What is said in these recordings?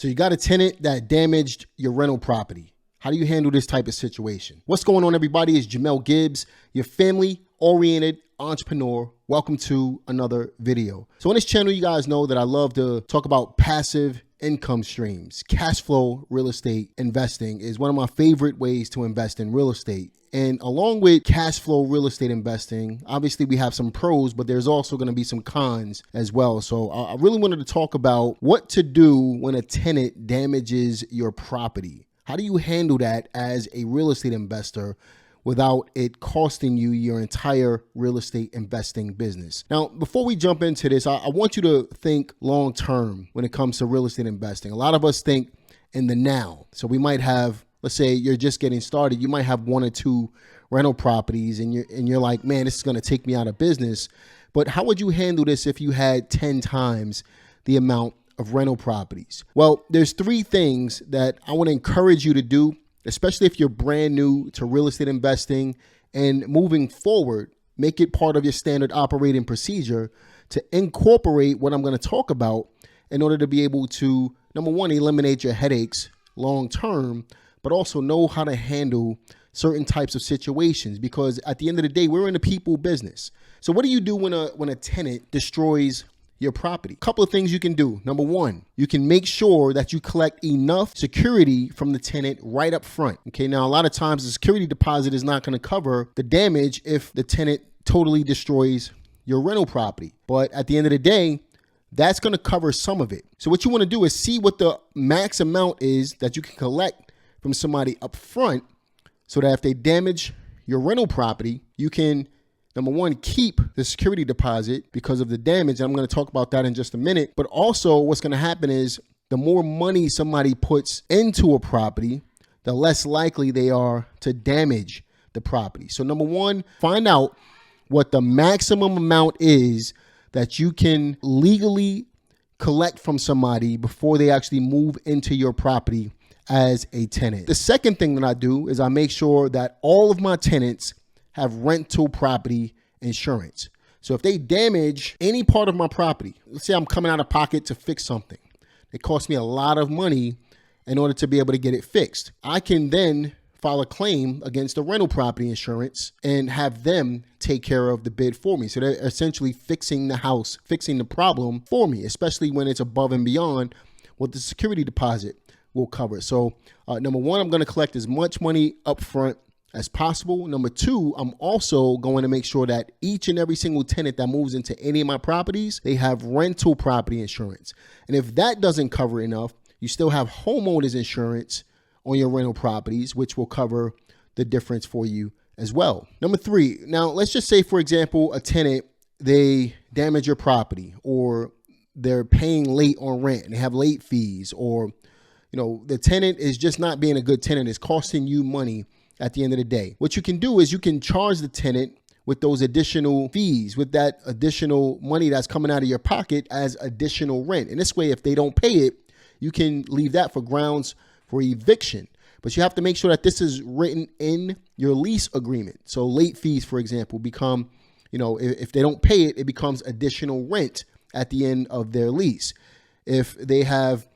So you got a tenant that damaged your rental property. How do you handle this type of situation? What's going on, everybody? It's Jamel Gibbs, your family-oriented entrepreneur. Welcome to another video. So on this channel, you guys know that I love to talk about passive income streams. Cash flow real estate investing is one of my favorite ways to invest in real estate. And along with cash flow real estate investing, obviously we have some pros, but there's also going to be some cons as well. So I really wanted to talk about what to do when a tenant damages your property. How do you handle that as a real estate investor without it costing you your entire real estate investing business? Now, before we jump into this, I want you to think long term when it comes to real estate investing. A lot of us think in the now. So we might have, let's say you're just getting started, you might have one or two rental properties and you're like, man, this is going to take me out of business. But how would you handle this if you had 10 times the amount of rental properties? Well, there's three things that I want to encourage you to do, especially if you're brand new to real estate investing, and moving forward, make it part of your standard operating procedure to incorporate what I'm going to talk about in order to be able to, number one, eliminate your headaches long term, but also know how to handle certain types of situations, because at the end of the day, we're in the people business. So what do you do when a tenant destroys your property? A couple of things you can do. Number one, you can make sure that you collect enough security from the tenant right up front. Okay, now a lot of times the security deposit is not going to cover the damage if the tenant totally destroys your rental property. But at the end of the day, that's going to cover some of it. So what you want to do is see what the max amount is that you can collect from somebody up front, so that if they damage your rental property, you can, number one, keep the security deposit because of the damage. I'm going to talk about that in just a minute. But also what's going to happen is the more money somebody puts into a property, the less likely they are to damage the property. So number one, find out what the maximum amount is that you can legally collect from somebody before they actually move into your property as a tenant. The second thing that I do is I make sure that all of my tenants have rental property insurance. So if they damage any part of my property, let's say I'm coming out of pocket to fix something, it costs me a lot of money in order to be able to get it fixed, I can then file a claim against the rental property insurance and have them take care of the bid for me. So they're essentially fixing the house, fixing the problem for me, especially when it's above and beyond what the security deposit will cover. So number one, I'm going to collect as much money up front as possible. Number two, I'm also going to make sure that each and every single tenant that moves into any of my properties, they have rental property insurance. And if that doesn't cover enough, you still have homeowners insurance on your rental properties, which will cover the difference for you as well. Number three, now let's just say, for example, a tenant, they damage your property, or they're paying late on rent and they have late fees, or the tenant is just not being a good tenant. It's costing you money at the end of the day. What you can do is you can charge the tenant with those additional fees, with that additional money that's coming out of your pocket as additional rent. And this way, if they don't pay it, you can leave that for grounds for eviction. But you have to make sure that this is written in your lease agreement. So late fees, for example, become, if they don't pay it, it becomes additional rent at the end of their lease. If they have,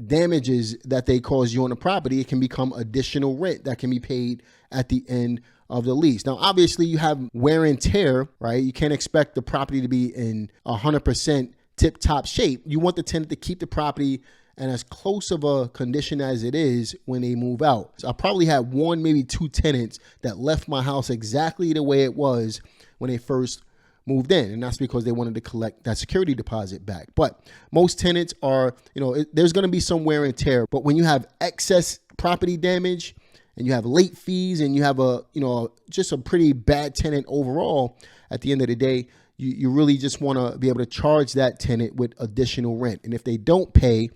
damages that they cause you on the property, it can become additional rent that can be paid at the end of the lease. Now, obviously you have wear and tear, right? You can't expect the property to be in 100% tip-top shape. You want the tenant to keep the property in as close of a condition as it is when they move out. So I probably had one, maybe two tenants that left my house exactly the way it was when they first moved in, and that's because they wanted to collect that security deposit back. But most tenants are, there's going to be some wear and tear. But when you have excess property damage and you have late fees and you have just a pretty bad tenant overall, at the end of the day, you really just want to be able to charge that tenant with additional rent. And if they don't pay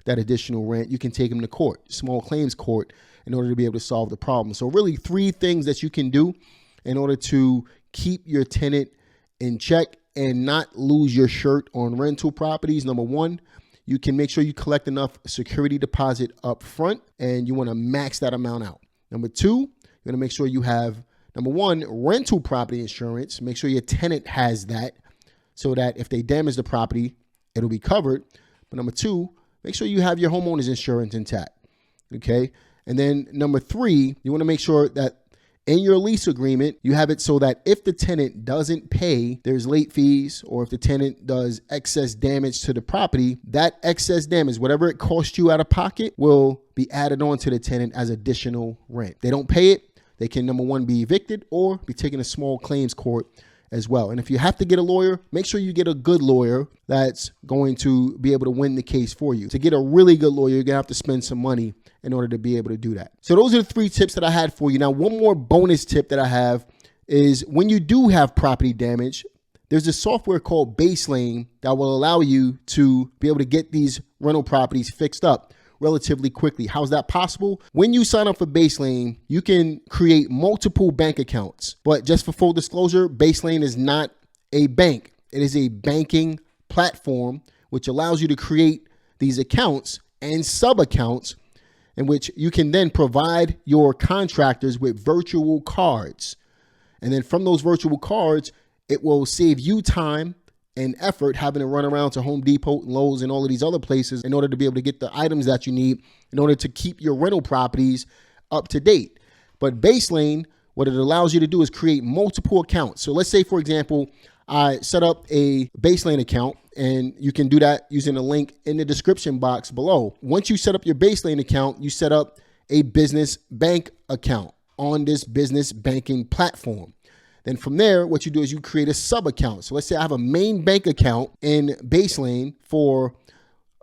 that additional rent, you can take them to court, small claims court, in order to be able to solve the problem. So really three things that you can do in order to keep your tenant in check and not lose your shirt on rental properties. Number one, you can make sure you collect enough security deposit up front, and you want to max that amount out. Number two, you're going to make sure you have, number one, rental property insurance. Make sure your tenant has that so that if they damage the property, it'll be covered. But number two, make sure you have your homeowner's insurance intact. Okay. And then number 3, you want to make sure that in your lease agreement, you have it so that if the tenant doesn't pay, there's late fees, or if the tenant does excess damage to the property, that excess damage, whatever it costs you out of pocket, will be added on to the tenant as additional rent. They don't pay it, they can, number 1, be evicted or be taken to small claims court as well. And if you have to get a lawyer, make sure you get a good lawyer that's going to be able to win the case for you. To get a really good lawyer, you're gonna have to spend some money in order to be able to do that. So those are the 3 tips that I had for you. Now, one more bonus tip that I have is when you do have property damage, there's a software called Baselane that will allow you to be able to get these rental properties fixed up relatively quickly. How's that possible? When you sign up for Baselane, you can create multiple bank accounts. But just for full disclosure, Baselane is not a bank. It is a banking platform which allows you to create these accounts and sub-accounts in which you can then provide your contractors with virtual cards. And then from those virtual cards, it will save you time and effort having to run around to Home Depot and Lowe's and all of these other places in order to be able to get the items that you need in order to keep your rental properties up to date. But Baselane, what it allows you to do is create multiple accounts. So let's say, for example, I set up a Baselane account, and you can do that using a link in the description box below. Once you set up your Baselane account, you set up a business bank account on this business banking platform. Then from there, what you do is you create a sub account. So let's say I have a main bank account in Baselane for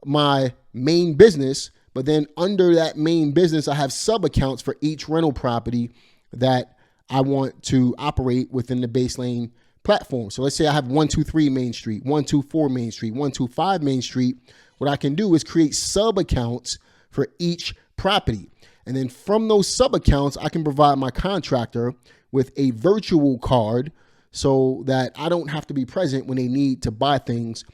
my main business, but then under that main business, I have sub accounts for each rental property that I want to operate within the Baselane platform. So let's say I have 123 Main Street, 124 Main Street, 125 Main Street. What I can do is create sub accounts for each property. And then from those sub accounts, I can provide my contractor with a virtual card so that I don't have to be present when they need to buy things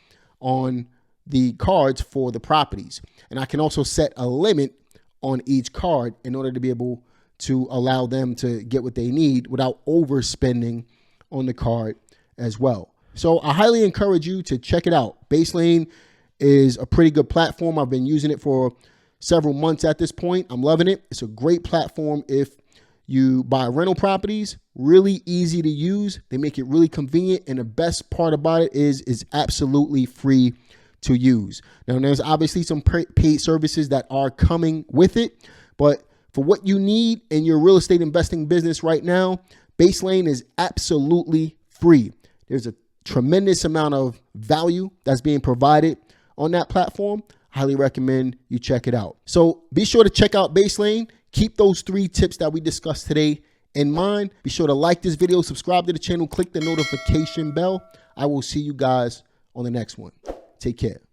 on the cards for the properties. And I can also set a limit on each card in order to be able to allow them to get what they need without overspending on the card as well. So I highly encourage you to check it out. Baselane is a pretty good platform. I've been using it for several months at this point. I'm loving it. It's a great platform if you buy rental properties. Really easy to use. They make it really convenient. And the best part about it is it's absolutely free to use. Now, there's obviously some paid services that are coming with it, but for what you need in your real estate investing business right now, Baselane is absolutely free. There's a tremendous amount of value that's being provided on that platform. Highly recommend you check it out. So be sure to check out Baselane. Keep those 3 tips that we discussed today in mind. Be sure to like this video, subscribe to the channel, click the notification bell. I will see you guys on the next one. Take care.